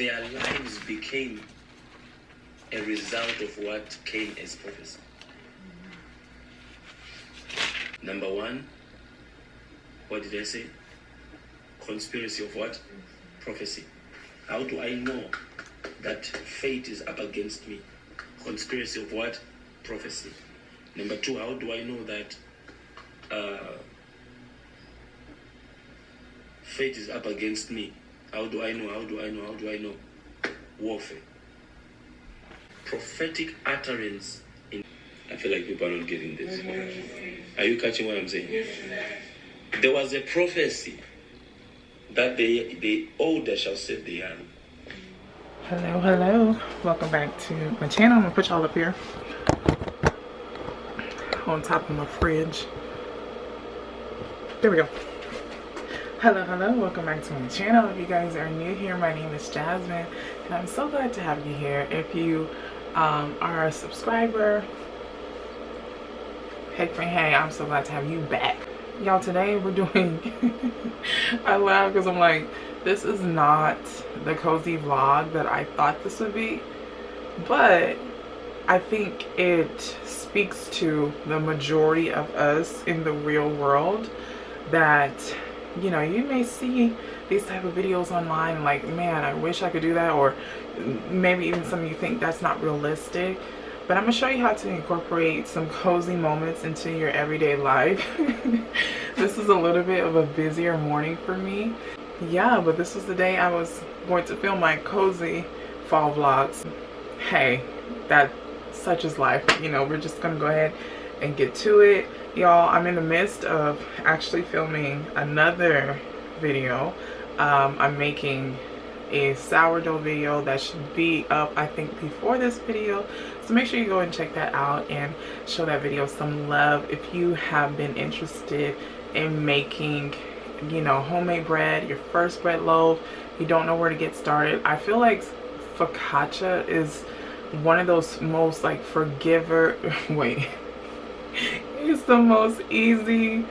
their lives became a result of what came as prophecy. Number one, what did I say? Conspiracy of what? Prophecy. How do I know that fate is up against me? Conspiracy of what? Prophecy. Number two, how do I know that fate is up against me? How do I know? Warfare. Prophetic utterance. I feel like people are not getting this. Are you catching what I'm saying? There was a prophecy that the older shall set the young. Hello. Welcome back to my channel. I'm gonna put y'all up here on top of my fridge. There we go. Hello. Welcome back to my channel. If you guys are new here, my name is Jasmine, and I'm so glad to have you here. If you are a subscriber, hey, I'm so glad to have you back. Y'all, today we're doing I laugh because I'm like, this is not the cozy vlog that I thought this would be, but I think it speaks to the majority of us in the real world that, you know, you may see these type of videos online like, man, I wish I could do that, or maybe even some of you think that's not realistic. But I'm going to show you how to incorporate some cozy moments into your everyday life. This is a little bit of a busier morning for me. Yeah, but this was the day I was going to film my cozy fall vlogs. Hey, that such is life. You know, we're just going to go ahead and get to it. Y'all, I'm in the midst of actually filming another video. I'm making a sourdough video that should be up, I think, before this video, so make sure you go and check that out and show that video some love if you have been interested in making, you know, homemade bread, your first bread loaf, you don't know where to get started. I feel like focaccia is one of those most like it's the most easy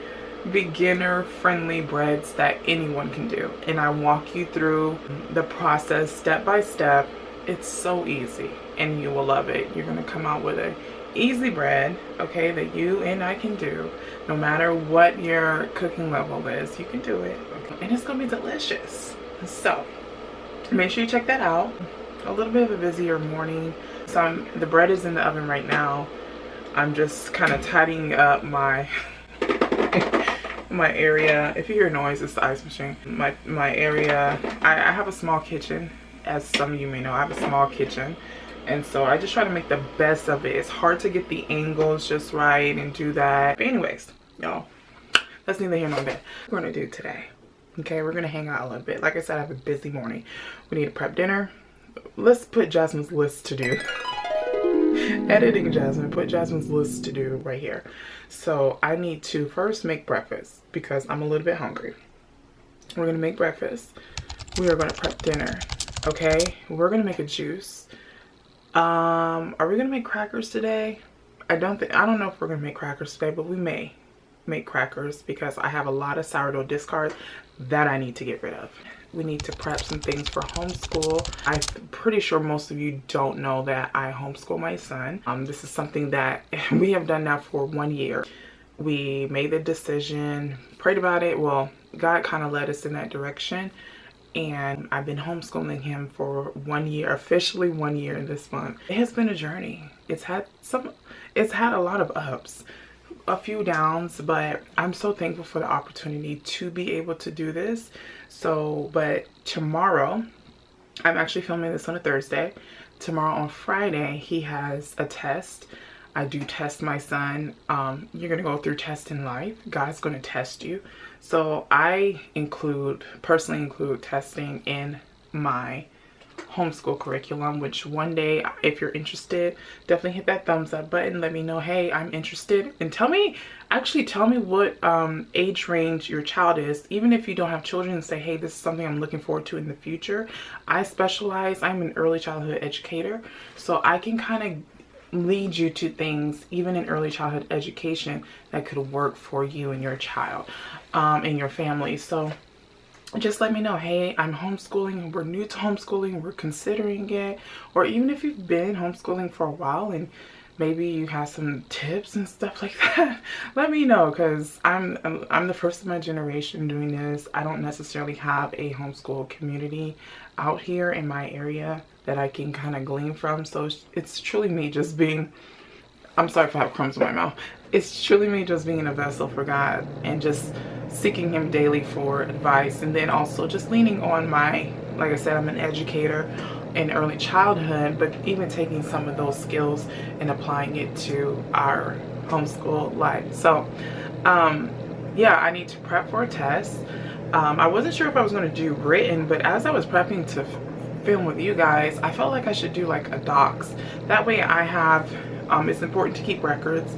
beginner friendly breads that anyone can do, and I walk you through the process step by step. It's so easy and you will love it. You're gonna come out with a easy bread, okay, that you and I can do no matter what your cooking level is. You can do it, okay? And it's gonna be delicious. So make sure you check that out. A little bit of a busier morning, so the bread is in the oven right now. I'm just kind of tidying up my my area. If you hear noise, it's the ice machine. My area, I have a small kitchen, as some of you may know. I have a small kitchen, and so I just try to make the best of it. It's hard to get the angles just right and do that, but anyways, y'all, that's neither here nor there. We're gonna do today, okay, we're gonna hang out a little bit. Like I said, I have a busy morning. We need to prep dinner. Let's put Jasmine's list to do. Editing Jasmine, put Jasmine's list to do right here. So I need to first make breakfast because I'm a little bit hungry. We're gonna make breakfast. We are gonna prep dinner, okay? We're gonna make a juice. Are we gonna make crackers today? I don't know if we're gonna make crackers today, but we may make crackers because I have a lot of sourdough discards that I need to get rid of. We need to prep some things for homeschool. I'm pretty sure most of you don't know that I homeschool my son. This is something that we have done now for 1 year. We made the decision, prayed about it. Well, God kind of led us in that direction. And I've been homeschooling him for 1 year, officially 1 year this month. It has been a journey. It's had a lot of ups, a few downs, but I'm so thankful for the opportunity to be able to do this. So, but tomorrow, I'm actually filming this on a Thursday. Tomorrow on Friday, he has a test. I do test my son. You're gonna go through tests in life. God's gonna test you. So I personally include testing in my homeschool curriculum, which one day, if you're interested, definitely hit that thumbs up button. Let me know, hey, I'm interested, and tell me what age range your child is. Even if you don't have children, and say, hey, this is something I'm looking forward to in the future. I'm an early childhood educator, so I can kind of lead you to things even in early childhood education that could work for you and your child and your family. So just let me know, hey, I'm homeschooling, we're new to homeschooling, we're considering it. Or even if you've been homeschooling for a while and maybe you have some tips and stuff like that, let me know, because I'm the first of my generation doing this. I don't necessarily have a homeschool community out here in my area that I can kind of glean from. So it's truly me just being, I'm sorry if I have crumbs in my mouth. It's truly me just being a vessel for God and just seeking him daily for advice, and then also just leaning on my, like I said, I'm an educator in early childhood, but even taking some of those skills and applying it to our homeschool life. So yeah, I need to prep for a test. I wasn't sure if I was going to do written, but as I was prepping to film with you guys, I felt like I should do like a docs. That way I have it's important to keep records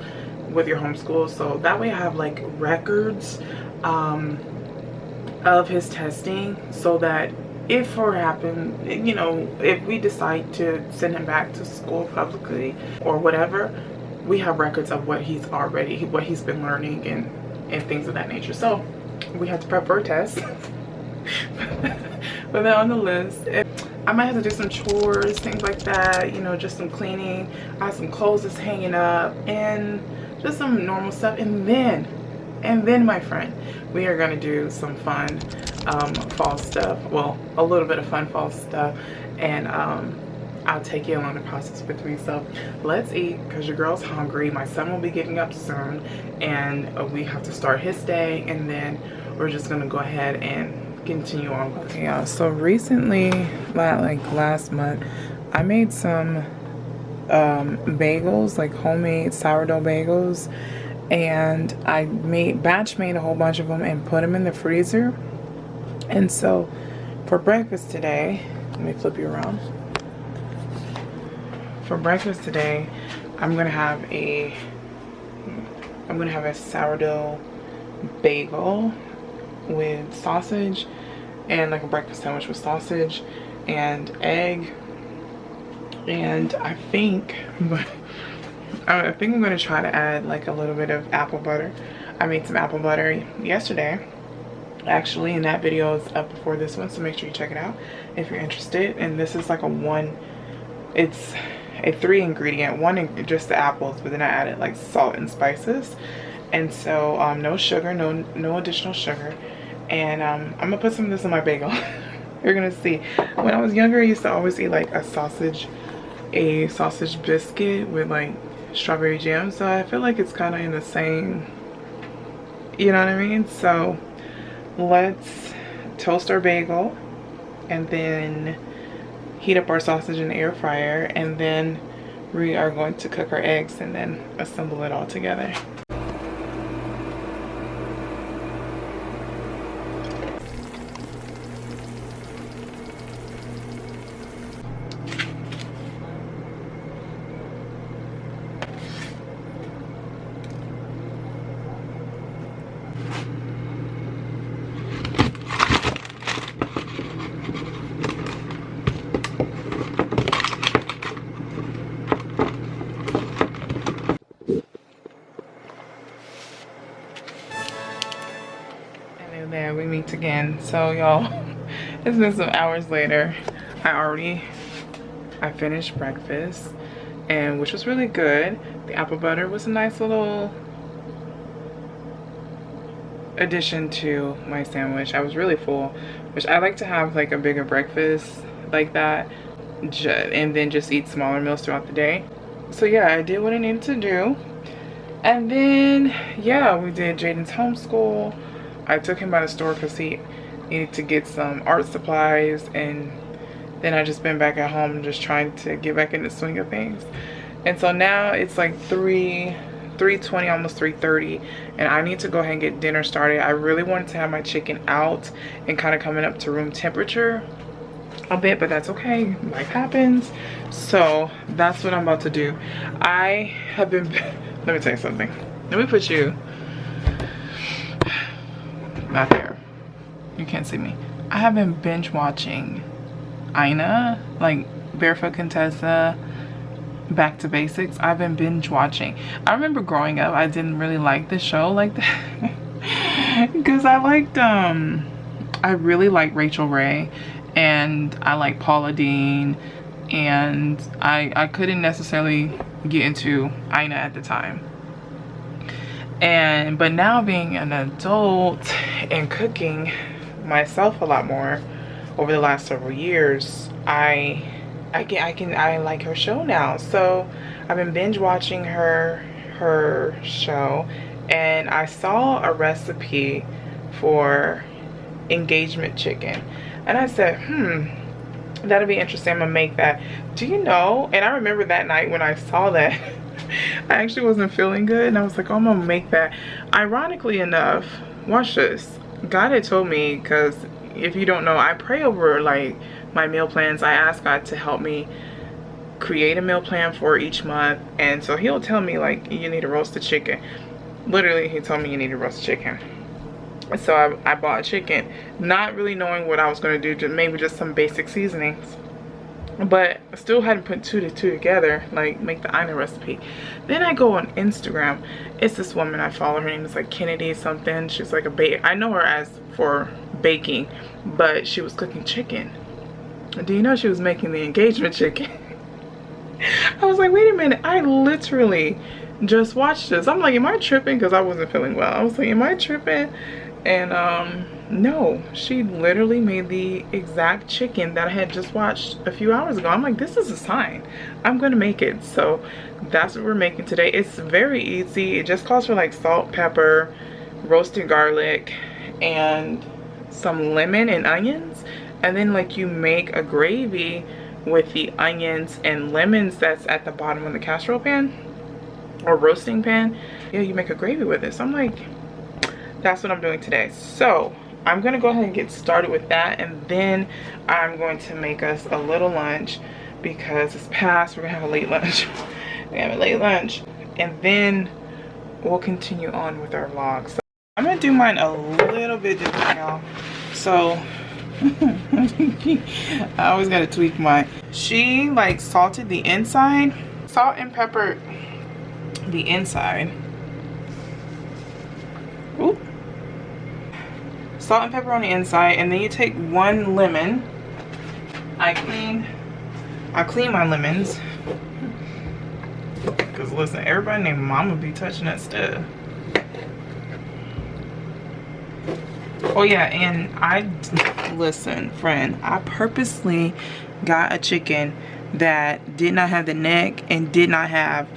with your homeschool, so that way I have like records of his testing, so that if for happen, you know, if we decide to send him back to school publicly or whatever, we have records of what he's been learning and things of that nature. So we have to prep for a test. Put that on the list. I might have to do some chores, things like that, you know, just some cleaning. I have some clothes that's hanging up and just some normal stuff. And then my friend, we are gonna do some fun fall stuff. Well, a little bit of fun fall stuff, and I'll take you along the process with me. So let's eat, because your girl's hungry. My son will be getting up soon, and we have to start his day, and then we're just gonna go ahead and continue on. Okay, y'all, so recently, like last month, I made some bagels, like homemade sourdough bagels, and I batch made a whole bunch of them and put them in the freezer. And so for breakfast today, let me flip you around. For breakfast today, I'm gonna have a sourdough bagel with sausage, and like a breakfast sandwich with sausage and egg. And I think I'm gonna try to add like a little bit of apple butter. I made some apple butter yesterday, actually, and that video is up before this one, so make sure you check it out if you're interested. And this is like it's a 3-ingredient, one just the apples, but then I added like salt and spices. And so no sugar, no additional sugar. And I'm gonna put some of this on my bagel. You're gonna see. When I was younger, I used to always eat like a sausage biscuit with like strawberry jam. So I feel like it's kind of in the same, you know what I mean? So let's toast our bagel and then heat up our sausage in the air fryer, and then we are going to cook our eggs and then assemble it all together. There we meet again. So y'all, it's been some hours later. I finished breakfast, and which was really good. The apple butter was a nice little addition to my sandwich. I was really full, which I like to have like a bigger breakfast like that, and then just eat smaller meals throughout the day. So yeah, I did what I needed to do. And then yeah, we did Jaden's homeschool. I took him by the store because he needed to get some art supplies, and then I just been back at home just trying to get back in the swing of things. And so now it's like 3:20, almost 3:30, and I need to go ahead and get dinner started. I really wanted to have my chicken out and kind of coming up to room temperature a bit, but that's okay, life happens. So that's what I'm about to do. I have been let me tell you something. Let me put you not there, you can't see me. I have been binge watching Ina, like Barefoot Contessa, Back to Basics. I've been binge watching. I remember growing up, I didn't really like the show like that because I liked I really like Rachel Ray, and I like Paula Deen, and I couldn't necessarily get into Ina at the time. But now being an adult and cooking myself a lot more over the last several years, I like her show now. So I've been binge watching her show, and I saw a recipe for engagement chicken, and I said, that'll be interesting. I'm gonna make that. Do you know? And I remember that night when I saw that, I actually wasn't feeling good, and I was like, oh, I'm gonna make that. Ironically enough, watch this. God had told me, because if you don't know, I pray over like my meal plans. I ask God to help me create a meal plan for each month, and so he'll tell me like, you need to roast the chicken. Literally, he told me you need to roast chicken. So I bought chicken, not really knowing what I was going to do, maybe just some basic seasonings, but I still hadn't put two to two together, like make the Ina recipe. Then I go on Instagram. It's this woman I follow. Her name is like Kennedy something. She's like a I know her as for baking, but she was cooking chicken. Do you know she was making the engagement chicken? I was like, wait a minute, I literally just watched this. I'm like, am I tripping? Because I wasn't feeling well. I was like, am I tripping? And no, she literally made the exact chicken that I had just watched a few hours ago. I'm like, this is a sign. I'm gonna make it. So that's what we're making today. It's very easy. It just calls for like salt, pepper, roasted garlic, and some lemon and onions. And then like you make a gravy with the onions and lemons that's at the bottom of the casserole pan or roasting pan. Yeah, you make a gravy with it. So I'm like, that's what I'm doing today. So I'm gonna go ahead and get started with that, and then I'm going to make us a little lunch because it's past. We're gonna have a late lunch. We have a late lunch, and then we'll continue on with our vlog. So I'm gonna do mine a little bit different, y'all. So I always gotta tweak mine. She like salted the inside, salt and pepper the inside. Oop. Salt and pepper on the inside, and then you take one lemon. I clean my lemons, because listen, everybody named Mama be touching that stuff. Oh yeah, and listen, friend, I purposely got a chicken that did not have the neck and did not have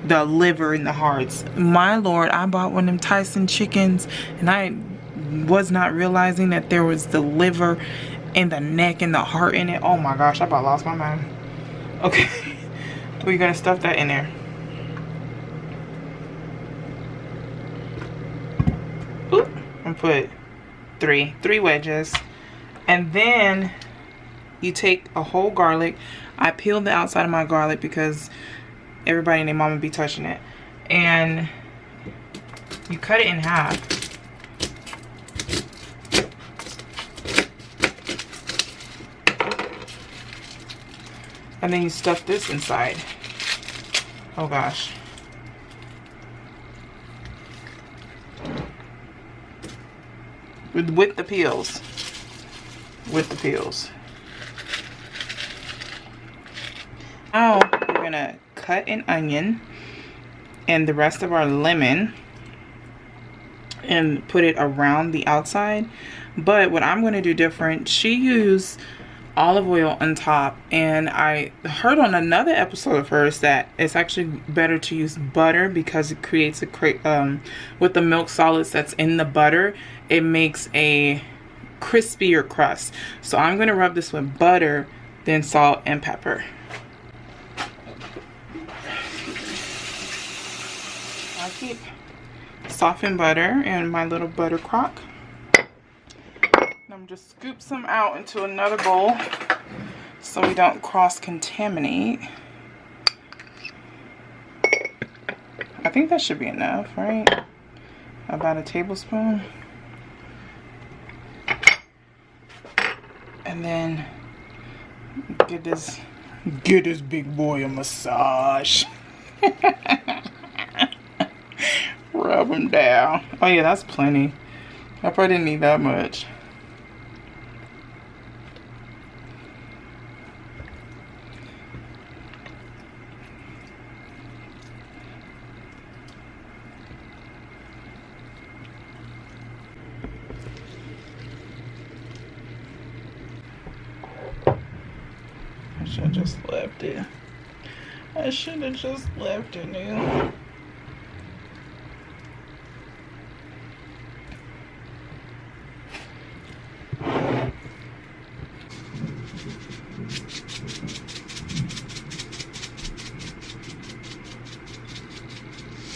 the liver and the hearts. My lord, I bought one of them Tyson chickens, and I was not realizing that there was the liver and the neck and the heart in it. Oh my gosh, I about lost my mind. Okay, we're gonna stuff that in there. Oop. And put three wedges, and then you take a whole garlic. I peeled the outside of my garlic because everybody and their mama be touching it, and you cut it in half. And then you stuff this inside. Oh gosh. With the peels. With the peels. Now we're gonna cut an onion and the rest of our lemon and put it around the outside. But what I'm gonna do different, she used olive oil on top, and I heard on another episode of hers that it's actually better to use butter because it creates a with the milk solids that's in the butter, it makes a crispier crust. So I'm going to rub this with butter, then salt and pepper. I keep softened butter in my little butter crock. I'm just scoop some out into another bowl so we don't cross-contaminate. I think that should be enough, right? About a tablespoon. And then get this big boy a massage. Rub him down. Oh yeah, that's plenty. I probably didn't need that much. I should have just left it. I should have just left it now.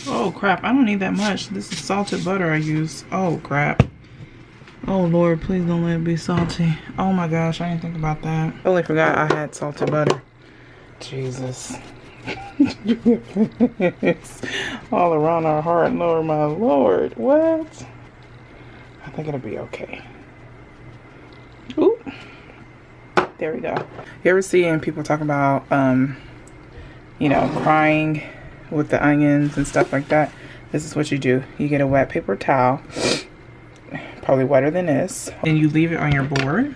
Oh crap, I don't need that much. This is salted butter I use. Oh crap. Oh Lord, please don't let it be salty. Oh my gosh, I didn't think about that. Totally forgot I had salted butter. Jesus. All around our heart, Lord, my Lord. What? I think it'll be okay. Ooh. There we go. You ever see people talk about, you know, crying with the onions and stuff like that? This is what you do. You get a wet paper towel, probably wetter than this, and you leave it on your board.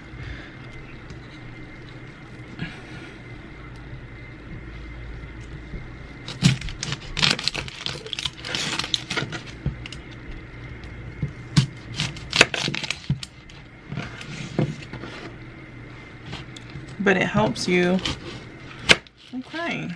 But it helps you from crying.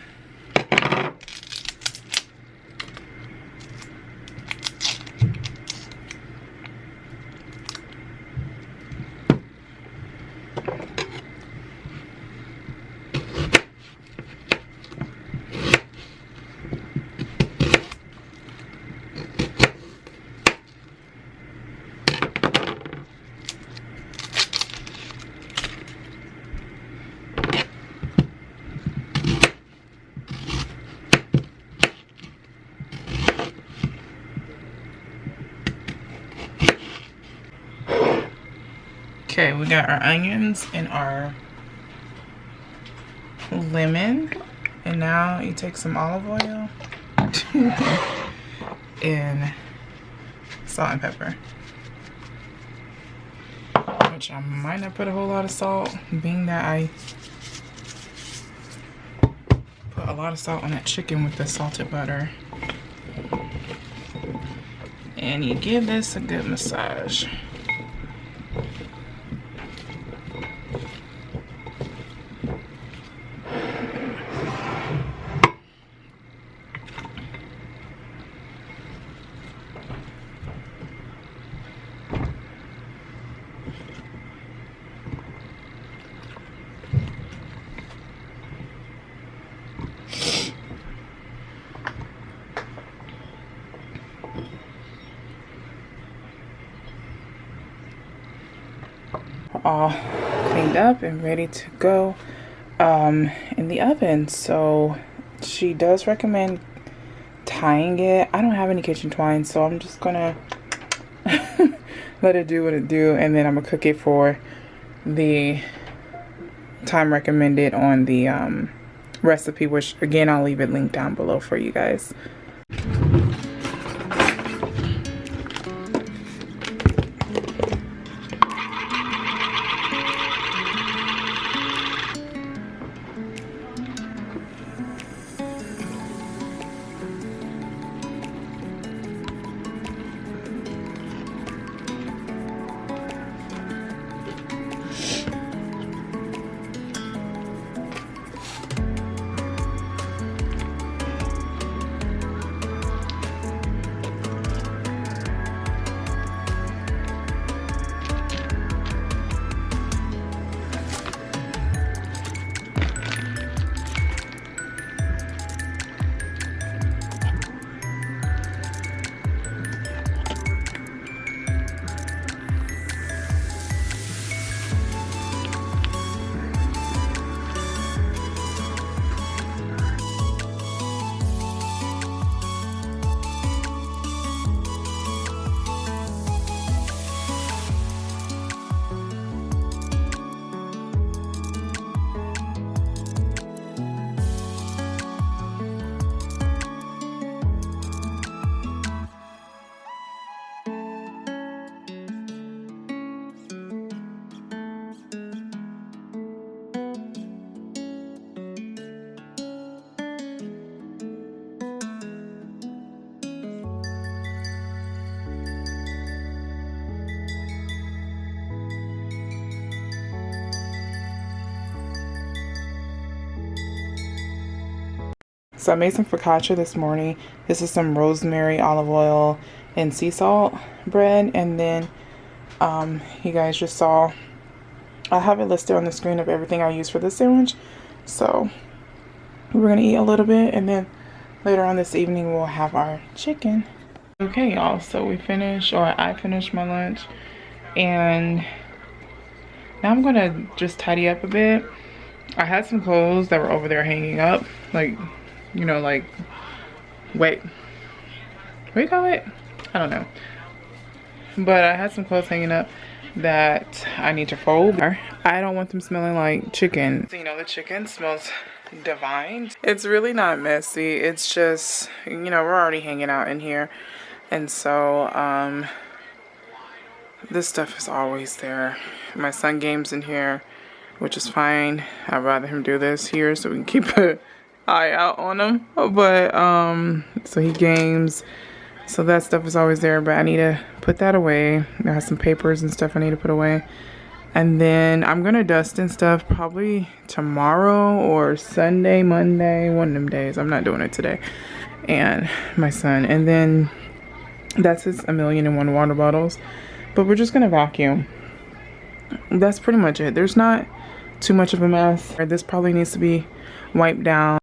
Okay, we got our onions and our lemon, and now you take some olive oil and salt and pepper, which I might not put a whole lot of salt, being that I put a lot of salt on that chicken with the salted butter. And you give this a good massage. All cleaned up and ready to go in the oven. So she does recommend tying it. I don't have any kitchen twine, so I'm just gonna let it do what it do, and then I'm gonna cook it for the time recommended on the recipe, which again I'll leave it linked down below for you guys. So I made some focaccia this morning. This is some rosemary, olive oil, and sea salt bread. And then you guys just saw, I have it listed on the screen of everything I use for this sandwich. So we're gonna eat a little bit, and then later on this evening we'll have our chicken. Okay, y'all, so we finished, or I finished my lunch, and now I'm gonna just tidy up a bit. I had some clothes that were over there hanging up, like, you know, like, wait, what do you call it? I don't know. But I had some clothes hanging up that I need to fold. I don't want them smelling like chicken. So, you know, the chicken smells divine. It's really not messy. It's just, you know, we're already hanging out in here. And so, this stuff is always there. My son games in here, which is fine. I'd rather him do this here so we can keep an eye out on him. But, so he games. So that stuff is always there, but I need to put that away. I have some papers and stuff I need to put away. And then I'm going to dust and stuff probably tomorrow or Sunday, Monday, one of them days. I'm not doing it today. And my son. And then that's his 1,000,001 water bottles. But we're just going to vacuum. That's pretty much it. There's not too much of a mess. This probably needs to be wiped down.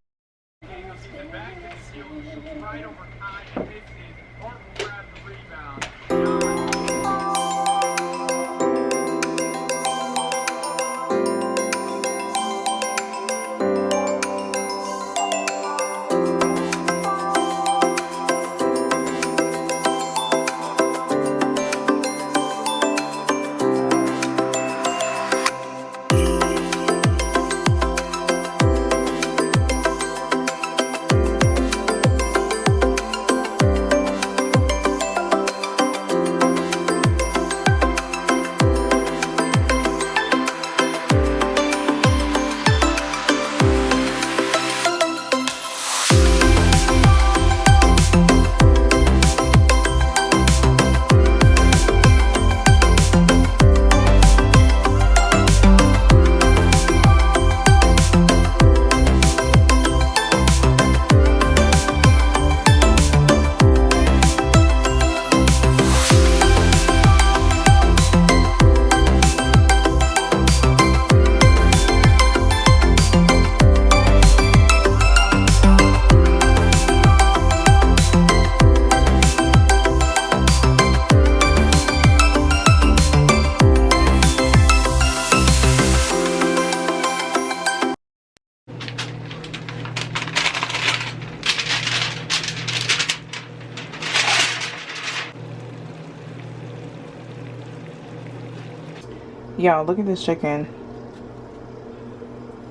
Y'all, look at this chicken.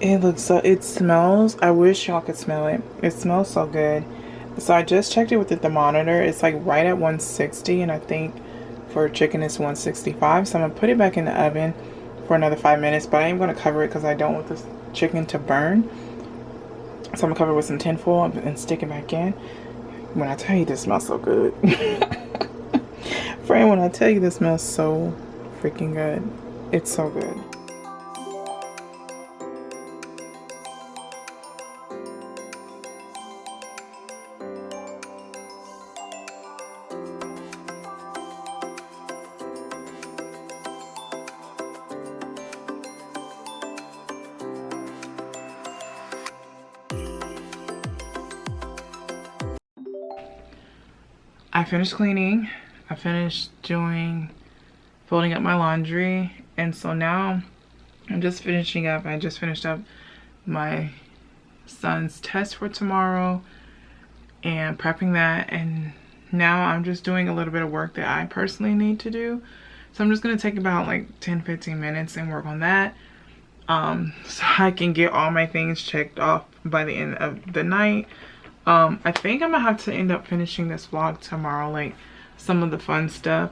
It smells, I wish y'all could smell it. It smells so good. So I just checked it with the thermometer. It's like right at 160, and I think for chicken it's 165. So I'm gonna put it back in the oven for another 5 minutes, but I am gonna cover it because I don't want this chicken to burn. So I'm gonna cover it with some tinfoil and stick it back in. When I tell you this smells so good. Friend, when I tell you this smells so freaking good. It's so good. I finished cleaning. I finished folding up my laundry. And so now I'm just finishing up. I just finished up my son's test for tomorrow and prepping that. And now I'm just doing a little bit of work that I personally need to do. So I'm just going to take about like 10-15 minutes and work on that. So I can get all my things checked off by the end of the night. I think I'm gonna have to end up finishing this vlog tomorrow, like some of the fun stuff.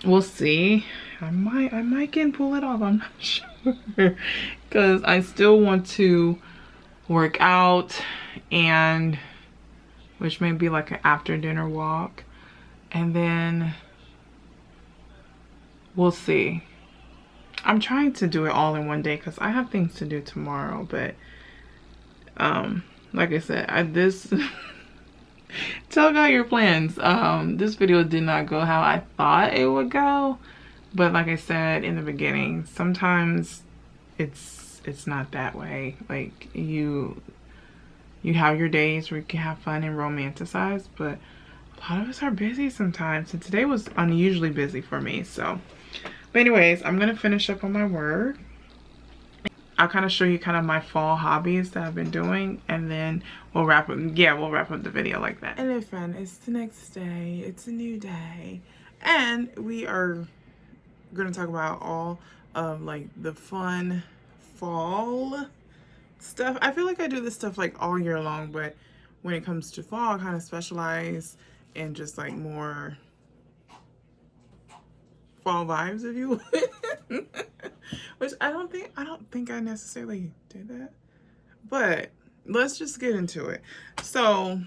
We'll see. I might can pull it off, I'm not sure, because I still want to work out, and which may be like an after dinner walk, and then we'll see. I'm trying to do it all in one day because I have things to do tomorrow, but Like I said, this tell God your plans. This video did not go how I thought it would go, but like I said in the beginning, sometimes it's not that way. Like you have your days where you can have fun and romanticize, but a lot of us are busy sometimes, and today was unusually busy for me. So, but anyways, I'm gonna finish up on my work. I'll kind of show you kind of my fall hobbies that I've been doing, and then we'll wrap up. Yeah, we'll wrap up the video like that. Hello, friend. It's the next day. It's a new day, and we are gonna talk about all of like the fun fall stuff. I feel like I do this stuff like all year long, but when it comes to fall, I kind of specialize in just like more fall vibes, if you would. Which I don't think I necessarily did that. But let's just get into it. So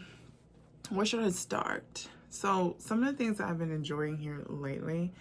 where should I start? So some of the things that I've been enjoying here lately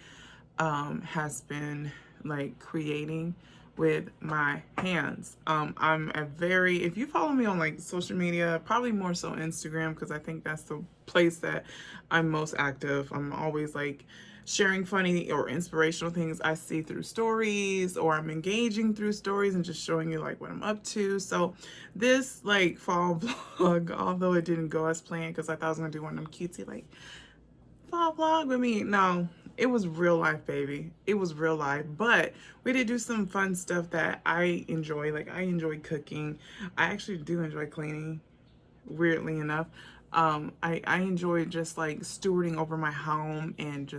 has been like creating with my hands. If you follow me on like social media, probably more so Instagram, because I think that's the place that I'm most active. I'm always like sharing funny or inspirational things I see through stories, or I'm engaging through stories and just showing you like what I'm up to. So this like fall vlog, although it didn't go as planned, because I thought I was gonna do one of them cutesy like fall vlog with me. No, it was real life, baby. It was real life. But we did do some fun stuff that I enjoy. Like I enjoy cooking. I actually do enjoy cleaning, weirdly enough. I enjoy just like stewarding over my home and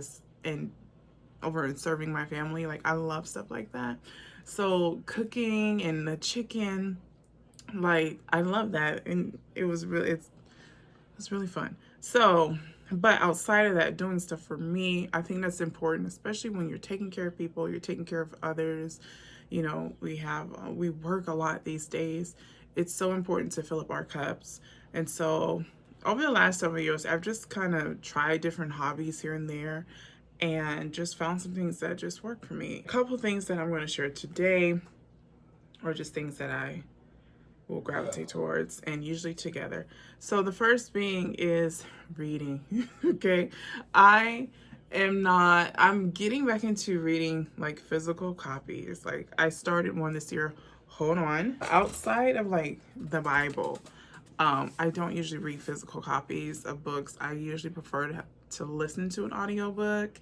over and serving my family. Like I love stuff like that. So cooking and the chicken, like I love that, and it was really fun. So, but outside of that, doing stuff for me, I think that's important, especially when you're taking care of people, you're taking care of others. You know, we work a lot these days. It's so important to fill up our cups. And so over the last several years, I've just kind of tried different hobbies here and there, and just found some things that just work for me. A couple things that I'm going to share today are just things that I will gravitate towards, and usually together. So the first being is reading. Okay, I'm getting back into reading like physical copies. Like I started one this year. Hold on. Outside of like the Bible, I don't usually read physical copies of books. I usually prefer to listen to an audiobook,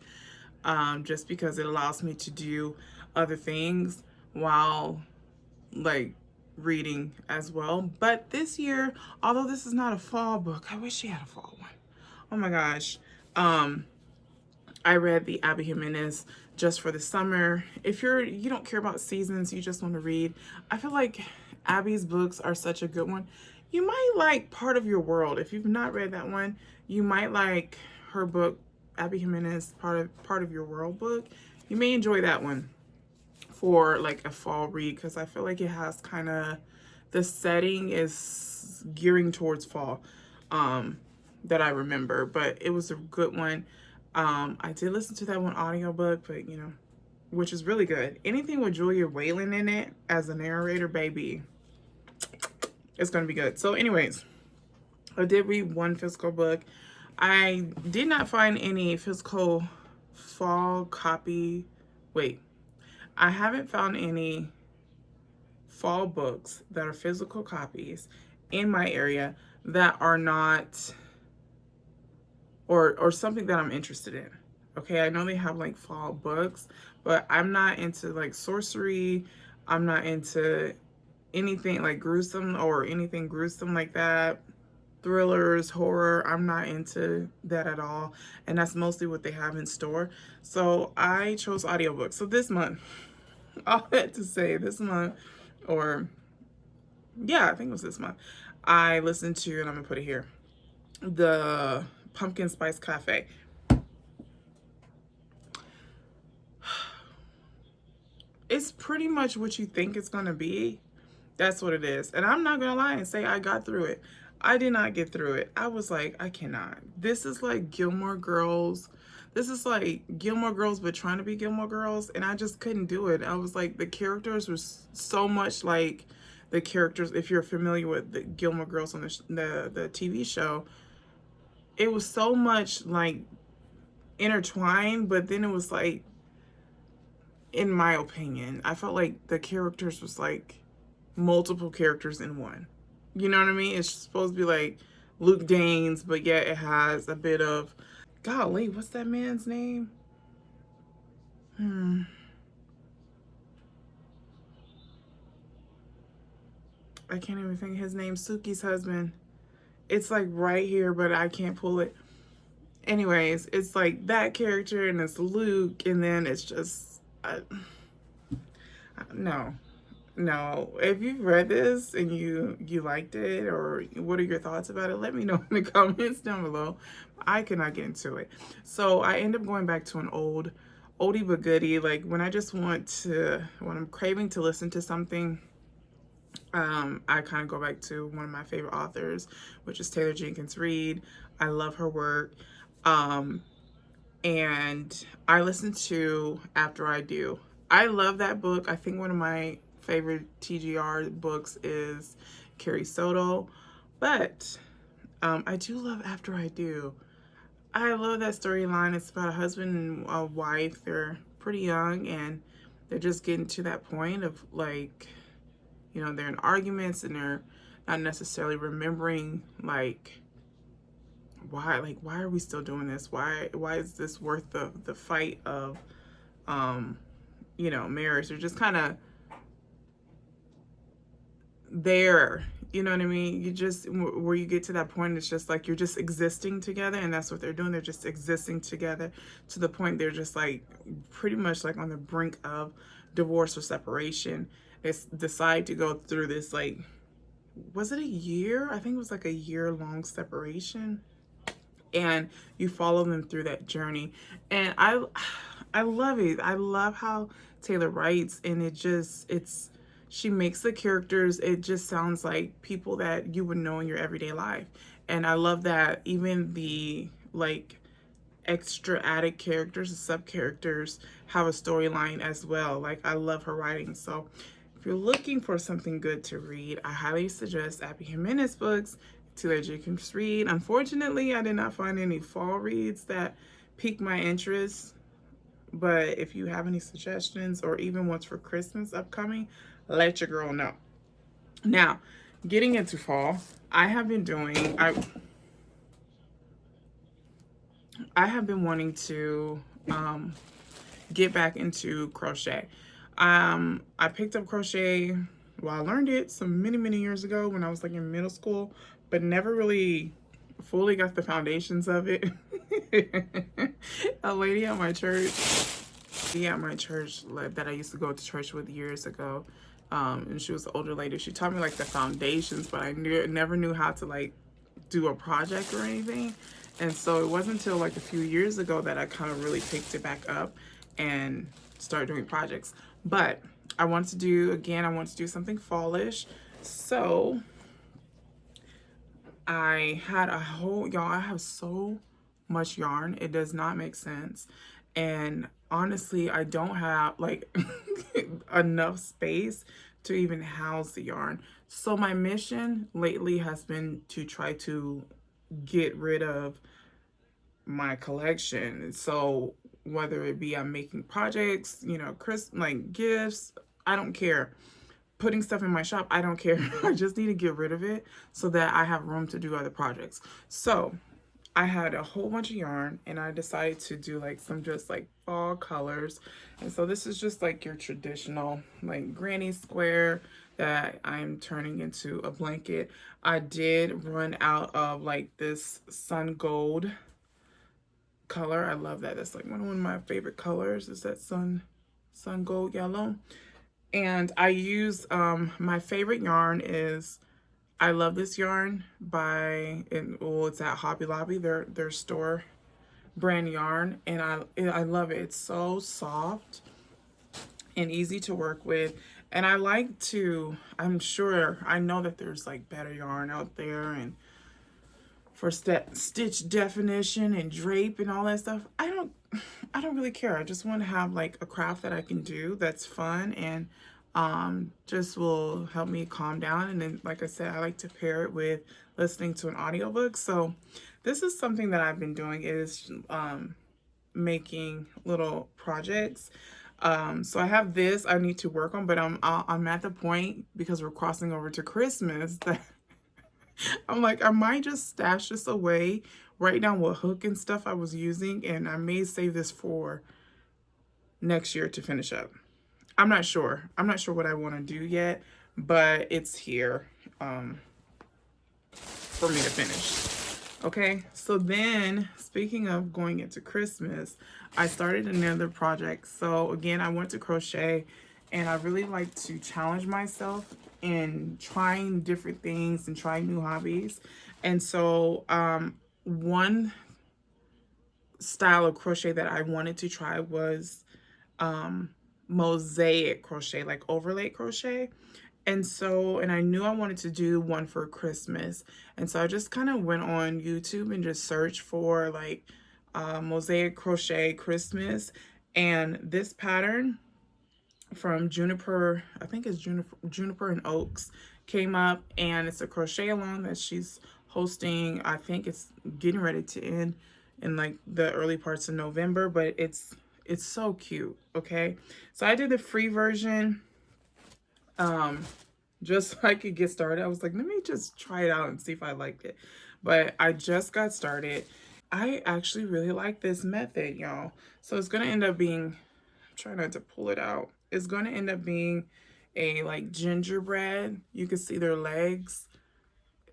just because it allows me to do other things while like reading as well. But this year, although this is not a fall book, I wish she had a fall one. Oh my gosh. I read the Abby Jimenez Just for the Summer. If you don't care about seasons, you just want to read, I feel like Abby's books are such a good one. You might like Part of Your World. If you've not read that one, you might like her book, Abby Jimenez Part of Your World book. You may enjoy that one for like a fall read, because I feel like it has kind of, the setting is gearing towards fall, that I remember, but it was a good one. I did listen to that one audiobook, but you know, which is really good. Anything with Julia Whalen in it as a narrator, baby, it's gonna be good. So anyways, I did read one physical book. I did not find any physical fall copy. Wait, I haven't found any fall books that are physical copies in my area that are not, or something that I'm interested in. Okay, I know they have like fall books, but I'm not into like sorcery. I'm not into anything like gruesome or anything gruesome like that. Thrillers, horror, I'm not into that at all. And that's mostly what they have in store. So I chose audiobooks. So this month, all that to say, this month, or yeah, I think it was this month, I listened to, and I'm gonna put it here, the Pumpkin Spice Cafe. It's pretty much what you think it's gonna be. That's what it is. And I'm not gonna lie and say I got through it. I did not get through it. I was like, I cannot. This is like Gilmore Girls. This is like Gilmore Girls, but trying to be Gilmore Girls. And I just couldn't do it. I was like, the characters were so much like the characters, if you're familiar with the Gilmore Girls on the TV show, it was so much like intertwined, but then it was like, in my opinion, I felt like the characters was like multiple characters in one. You know what I mean? It's supposed to be like Luke Danes, but yet it has a bit of, golly, what's that man's name? I can't even think of his name. Suki's husband. It's like right here, but I can't pull it. Anyways, it's like that character, and it's Luke, and then it's just no. If you've read this and you liked it, or what are your thoughts about it, let me know in the comments down below. I cannot get into it. So I end up going back to an oldie but goodie, like when I'm craving to listen to something. I kind of go back to one of my favorite authors, which is Taylor Jenkins Reid. I love her work. And I listen to After I Do. I love that book. I think one of my favorite TGR books is Carrie Soto. But I do love After I Do. I love that storyline. It's about a husband and a wife. They're pretty young, and they're just getting to that point of like, you know, they're in arguments and they're not necessarily remembering like why are we still doing this? Why is this worth the fight of you know, marriage? They're just kind of there, you know what I mean? You just, where you get to that point, it's just like you're just existing together, and that's what they're doing. They're just existing together to the point they're just like pretty much like on the brink of divorce or separation. They decide to go through this, like, was it a year? I think it was like a year-long separation. And you follow them through that journey. And I love it. I love how Taylor writes, and she makes the characters, it just sounds like people that you would know in your everyday life. And I love that even the like extra added characters, the sub characters, have a storyline as well. Like, I love her writing. So if you're looking for something good to read, I highly suggest Abby Jimenez books, Taylor Jenkins Reid. Unfortunately, I did not find any fall reads that piqued my interest. But if you have any suggestions, or even ones for Christmas upcoming, let your girl know. Now, getting into fall, I have been wanting to get back into crochet. I picked up crochet, well, I learned it some many years ago when I was like in middle school, but never really fully got the foundations of it. A lady at my church that I used to go to church with years ago, and she was an older lady. She taught me like the foundations, but I never knew how to like do a project or anything. And so it wasn't until like a few years ago that I kind of really picked it back up and started doing projects. But I want to do something fallish. So I had y'all, I have so much yarn. It does not make sense. And honestly, I don't have like enough space to even house the yarn. So my mission lately has been to try to get rid of my collection. So whether it be I'm making projects, you know, like gifts, I don't care. Putting stuff in my shop, I don't care. I just need to get rid of it so that I have room to do other projects. So I had a whole bunch of yarn, and I decided to do like some just like fall colors. And so this is just like your traditional like granny square that I'm turning into a blanket. I did run out of like this sun gold color. I love that. That's like one of my favorite colors, is that sun gold yellow. And I use my favorite yarn is, I love this yarn it's at Hobby Lobby, their store brand yarn, and I love it. It's so soft and easy to work with. And I know that there's like better yarn out there, and for stitch definition and drape and all that stuff. I don't really care. I just want to have like a craft that I can do that's fun, and just will help me calm down. And then, like I said, I like to pair it with listening to an audiobook. So this is something that I've been doing, is making little projects. So I have this I need to work on, but I'm at the point, because we're crossing over to Christmas, that I'm like, I might just stash this away, write down what hook and stuff I was using, and I may save this for next year to finish up. I'm not sure. I'm not sure what I want to do yet, but it's here for me to finish. Okay, so then, speaking of going into Christmas, I started another project. So again, I went to crochet, and I really like to challenge myself in trying different things and trying new hobbies. And so one style of crochet that I wanted to try was mosaic crochet, like overlay crochet. And so, and I knew I wanted to do one for Christmas. And so I just kind of went on YouTube and just searched for like mosaic crochet Christmas. And this pattern from Juniper, I think it's Juniper and Oaks, came up. And it's a crochet along that she's hosting. I think it's getting ready to end in like the early parts of November, but it's so cute. Okay, so I did the free version just so I could get started. I was like, let me just try it out and see if I liked it. But I just got started. I actually really like this method, y'all. So it's gonna end up being, I'm trying not to pull it out, it's gonna end up being a like gingerbread. You can see their legs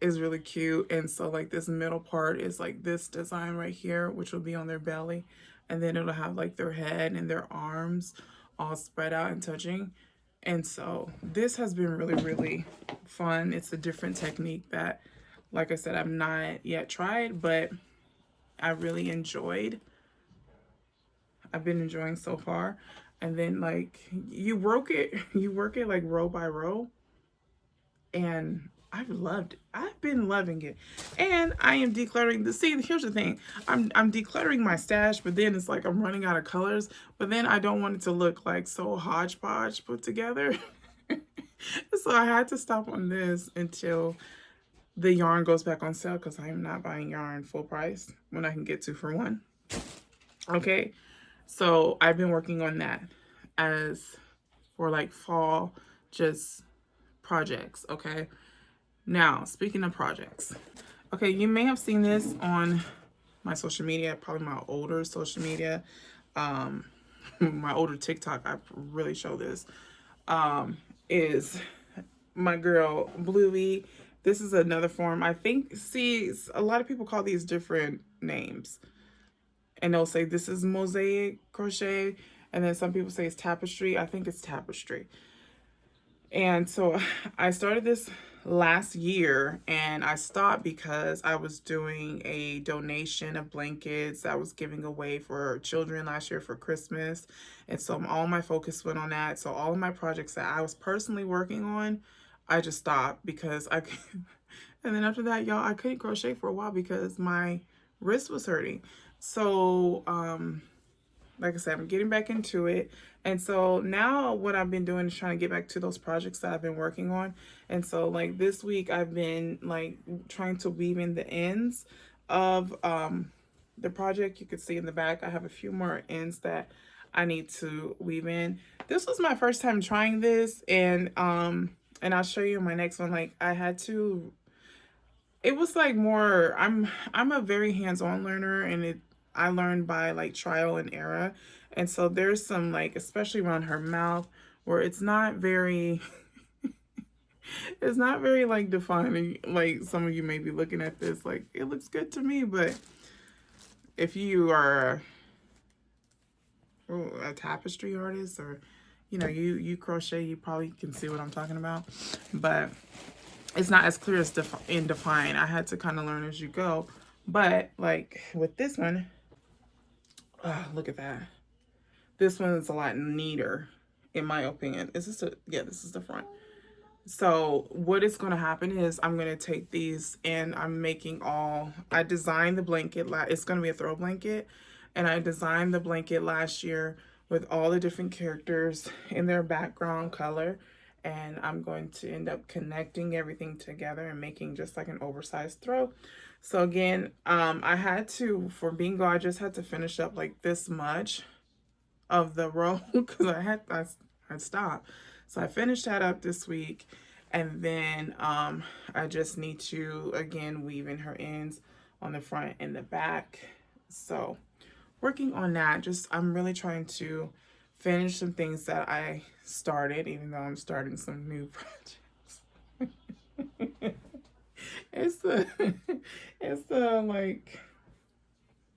is really cute. And so like this middle part is like this design right here, which will be on their belly, and then it'll have like their head and their arms all spread out and touching. And so this has been really, really fun. It's a different technique that, like I said, I've not yet tried, but I really enjoyed. I've been enjoying so far. And then like you work it like row by row, and I've loved it. I've been loving it. And I am decluttering the, see, here's the thing. I'm decluttering my stash, but then it's like I'm running out of colors, but then I don't want it to look like so hodgepodge put together. So I had to stop on this until the yarn goes back on sale, because I am not buying yarn full price when I can get 2 for 1. Okay, so I've been working on that as for like fall just projects. Okay, now speaking of projects, okay, you may have seen this on my social media, probably my older social media, my older TikTok. I really show this. Is my girl Bluey. This is another form. I think, see, a lot of people call these different names, and they'll say this is mosaic crochet, and then some people say it's tapestry. I think it's tapestry. And so I started this last year, and I stopped because I was doing a donation of blankets that I was giving away for children last year for Christmas. And so all my focus went on that. So all of my projects that I was personally working on, I just stopped because I couldn't. And then after that, y'all, I couldn't crochet for a while because my wrist was hurting. So like I said, I'm getting back into it. And so now what I've been doing is trying to get back to those projects that I've been working on. And so like this week I've been like trying to weave in the ends of the project. You can see in the back I have a few more ends that I need to weave in. This was my first time trying this, and I'll show you in my next one. Like I had to, it was like more, I'm a very hands-on learner, and I learned by like trial and error. And so there's some like, especially around her mouth, where it's not very it's not very like defining. Like some of you may be looking at this like it looks good to me, but if you are a tapestry artist, or you know, you crochet, you probably can see what I'm talking about. But it's not as clear as defined. I had to kind of learn as you go. But like with this one, look at that. This one is a lot neater, in my opinion. Is this yeah, this is the front. So what is going to happen is I'm going to take these, and I'm making I designed the blanket. It's going to be a throw blanket, and I designed the blanket last year with all the different characters in their background color. And I'm going to end up connecting everything together and making just like an oversized throw. So again, I had to, for bingo, I just had to finish up like this much of the row because I stopped. So I finished that up this week. And then I just need to, again, weave in her ends on the front and the back. So working on that, I'm really trying to finish some things that I started, even though I'm starting some new projects. it's the like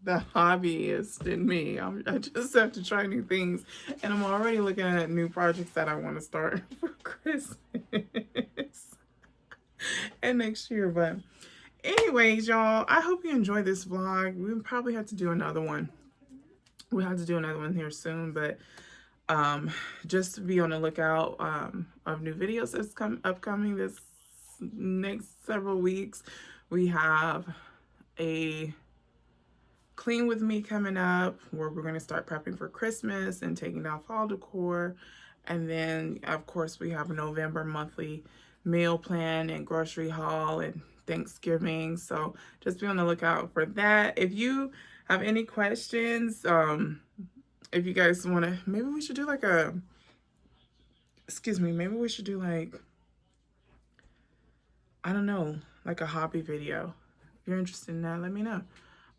the hobbyist in me. I just have to try new things, and I'm already looking at new projects that I want to start for Christmas and next year. But anyways, y'all, I hope you enjoyed this vlog. We probably have to do another one. We'll have to do another one here soon, but just be on the lookout of new videos that's upcoming this next several weeks. We have a clean with me coming up where we're going to start prepping for Christmas and taking down fall decor. And then of course we have a November monthly meal plan and grocery haul and Thanksgiving. So just be on the lookout for that. If you have any questions, if you guys want to, maybe we should do like maybe we should do like, I don't know, like a hobby video. If you're interested in that, let me know.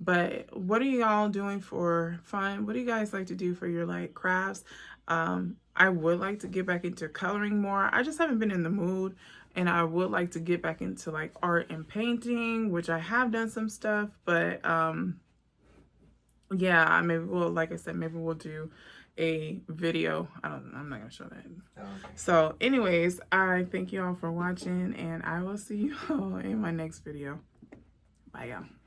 But what are y'all doing for fun? What do you guys like to do for your like crafts? I would like to get back into coloring more. I just haven't been in the mood, and I would like to get back into like art and painting, which I have done some stuff, but yeah, maybe we'll, like I said, maybe we'll do a video. I'm not gonna show that. Oh, okay. So anyways, I thank you all for watching, and I will see you all in my next video. Bye, y'all.